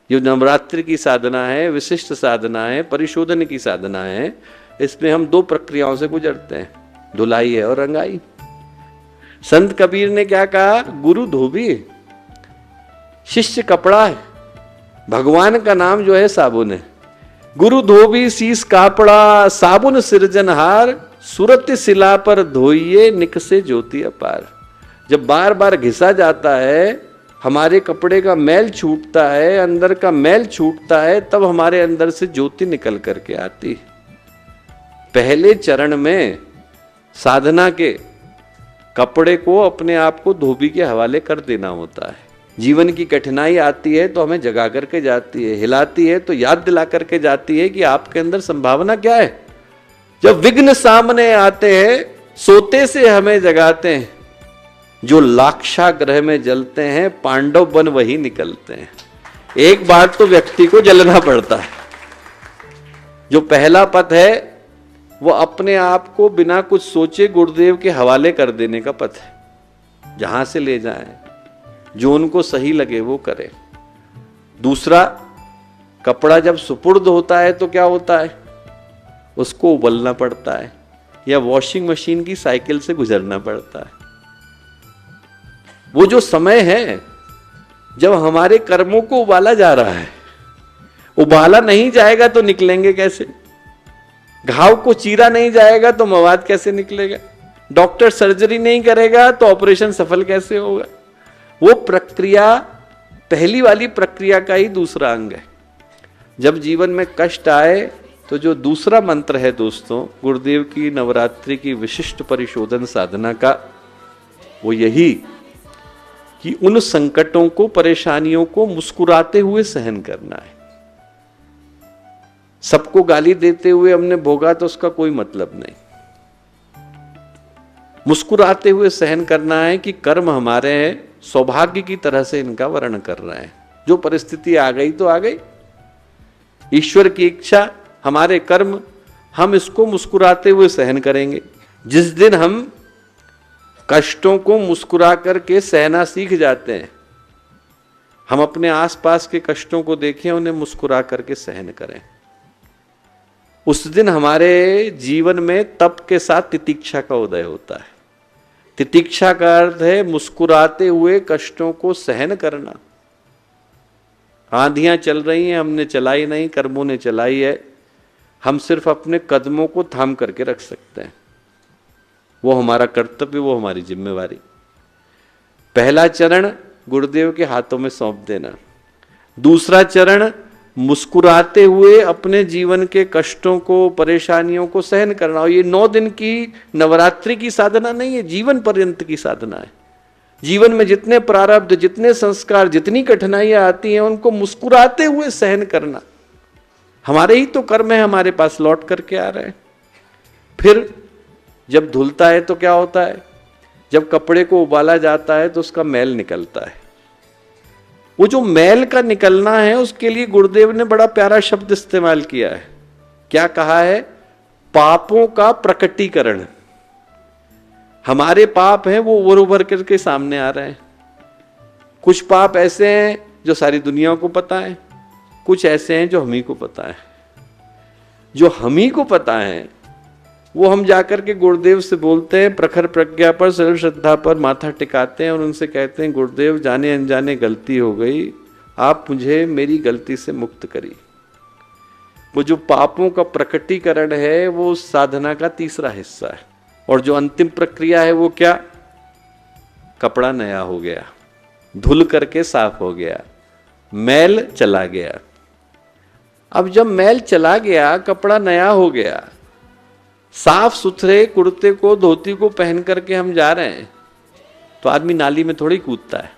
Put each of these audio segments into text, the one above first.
जो नवरात्रि की साधना है, विशिष्ट साधना है, परिशोधन की साधना है, इसमें हम दो प्रक्रियाओं से गुजरते हैं, धुलाई है और रंगाई। संत कबीर ने क्या कहा? गुरु धोबी, शिष्य कपड़ा है, भगवान का नाम जो है साबुन है। गुरु धोबी शीस कापड़ा, साबुन सिरजनहार, सुरत शिला पर धोइए निकसे ज्योति अपार। जब बार बार घिसा जाता है, हमारे कपड़े का मैल छूटता है, अंदर का मैल छूटता है, तब हमारे अंदर से ज्योति निकल करके आती है। पहले चरण में साधना के कपड़े को, अपने आप को धोबी के हवाले कर देना होता है। जीवन की कठिनाई आती है तो हमें जगा करके जाती है, हिलाती है तो याद दिला करके जाती है कि आपके अंदर संभावना क्या है। जब विघ्न सामने आते हैं, सोते से हमें जगाते हैं। जो लाक्षागृह में जलते हैं, पांडव बन वही निकलते हैं। एक बार तो व्यक्ति को जलना पड़ता है। जो पहला पथ है वो अपने आप को बिना कुछ सोचे गुरुदेव के हवाले कर देने का पथ है। जहां से ले जाएं, जो उनको सही लगे वो करें। दूसरा, कपड़ा जब सुपुर्द होता है तो क्या होता है? उसको उबलना पड़ता है या वॉशिंग मशीन की साइकिल से गुजरना पड़ता है। वो जो समय है जब हमारे कर्मों को उबाला जा रहा है, उबाला नहीं जाएगा तो निकलेंगे कैसे? घाव को चीरा नहीं जाएगा तो मवाद कैसे निकलेगा? डॉक्टर सर्जरी नहीं करेगा तो ऑपरेशन सफल कैसे होगा? वो प्रक्रिया पहली वाली प्रक्रिया का ही दूसरा अंग है। जब जीवन में कष्ट आए तो जो दूसरा मंत्र है दोस्तों, गुरुदेव की नवरात्रि की विशिष्ट परिशोधन साधना का, वो यही कि उन संकटों को, परेशानियों को मुस्कुराते हुए सहन करना है। सबको गाली देते हुए हमने भोगा तो उसका कोई मतलब नहीं। मुस्कुराते हुए सहन करना है कि कर्म हमारे हैं, सौभाग्य की तरह से इनका वर्णन कर रहे हैं। जो परिस्थिति आ गई तो आ गई, ईश्वर की इच्छा, हमारे कर्म, हम इसको मुस्कुराते हुए सहन करेंगे। जिस दिन हम कष्टों को मुस्कुरा करके सहना सीख जाते हैं, हम अपने आसपास के कष्टों को देखें, उन्हें मुस्कुरा करके सहन करें, उस दिन हमारे जीवन में तप के साथ तितिक्षा का उदय होता है। तितिक्षा का अर्थ है मुस्कुराते हुए कष्टों को सहन करना। आंधियां चल रही हैं, हमने चलाई नहीं, कर्मों ने चलाई है, हम सिर्फ अपने कदमों को थाम करके रख सकते हैं। वो हमारा कर्तव्य, वो हमारी जिम्मेवारी। पहला चरण गुरुदेव के हाथों में सौंप देना। दूसरा चरण मुस्कुराते हुए अपने जीवन के कष्टों को, परेशानियों को सहन करना। और ये 9 दिन की नवरात्रि की साधना नहीं है, जीवन पर्यंत की साधना है। जीवन में जितने प्रारब्ध, जितने संस्कार, जितनी कठिनाइयां आती हैं, उनको मुस्कुराते हुए सहन करना। हमारे ही तो कर्म है, हमारे पास लौट करके आ रहे हैं। फिर जब धुलता है तो क्या होता है? जब कपड़े को उबाला जाता है तो उसका मैल निकलता है। वो जो मैल का निकलना है, उसके लिए गुरुदेव ने बड़ा प्यारा शब्द इस्तेमाल किया है। क्या कहा है? पापों का प्रकटीकरण। हमारे पाप हैं वो उभर उभर करके सामने आ रहे हैं। कुछ पाप ऐसे हैं जो सारी दुनिया को पता है, कुछ ऐसे हैं जो हम ही को पता है। जो हम ही को पता है वो हम जाकर के गुरुदेव से बोलते हैं, प्रखर प्रज्ञा पर, सरल श्रद्धा पर माथा टिकाते हैं और उनसे कहते हैं, गुरुदेव जाने अनजाने गलती हो गई, आप मुझे मेरी गलती से मुक्त करिए। वो जो पापों का प्रकटीकरण है वो साधना का तीसरा हिस्सा है। और जो अंतिम प्रक्रिया है वो क्या? कपड़ा नया हो गया, धुल करके साफ हो गया, मैल चला गया। अब जब मैल चला गया, कपड़ा नया हो गया, साफ सुथरे कुर्ते को, धोती को पहन करके हम जा रहे हैं, तो आदमी नाली में थोड़ी कूदता है।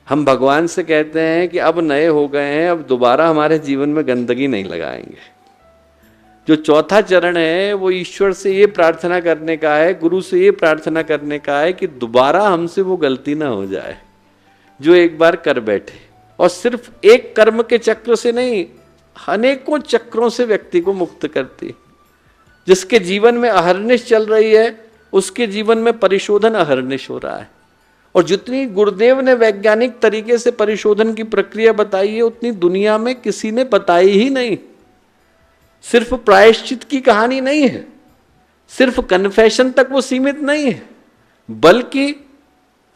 हम भगवान से कहते हैं कि अब नए हो गए हैं, अब दोबारा हमारे जीवन में गंदगी नहीं लगाएंगे। जो चौथा चरण है वो ईश्वर से ये प्रार्थना करने का है, गुरु से ये प्रार्थना करने का है कि दोबारा हमसे वो गलती ना हो जाए जो एक बार कर बैठे। और सिर्फ एक कर्म के चक्र से नहीं, अनेकों चक्रों से व्यक्ति को मुक्त करती। जिसके जीवन में अहर्निश चल रही है, उसके जीवन में परिशोधन अहर्निश हो रहा है। और जितनी गुरुदेव ने वैज्ञानिक तरीके से परिशोधन की प्रक्रिया बताई है उतनी दुनिया में किसी ने बताई ही नहीं। सिर्फ प्रायश्चित की कहानी नहीं है, सिर्फ कन्फेशन तक वो सीमित नहीं है, बल्कि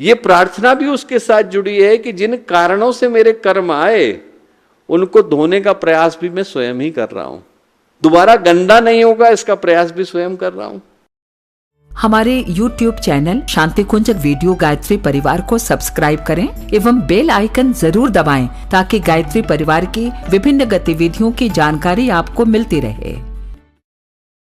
ये प्रार्थना भी उसके साथ जुड़ी है कि जिन कारणों से मेरे कर्म आए उनको धोने का प्रयास भी मैं स्वयं ही कर रहा हूं, दोबारा गंदा नहीं होगा इसका प्रयास भी स्वयं कर रहा हूं। हमारे YouTube चैनल शांति कुंज वीडियो गायत्री परिवार को सब्सक्राइब करें एवं बेल आइकन जरूर दबाएं ताकि गायत्री परिवार की विभिन्न गतिविधियों की जानकारी आपको मिलती रहे।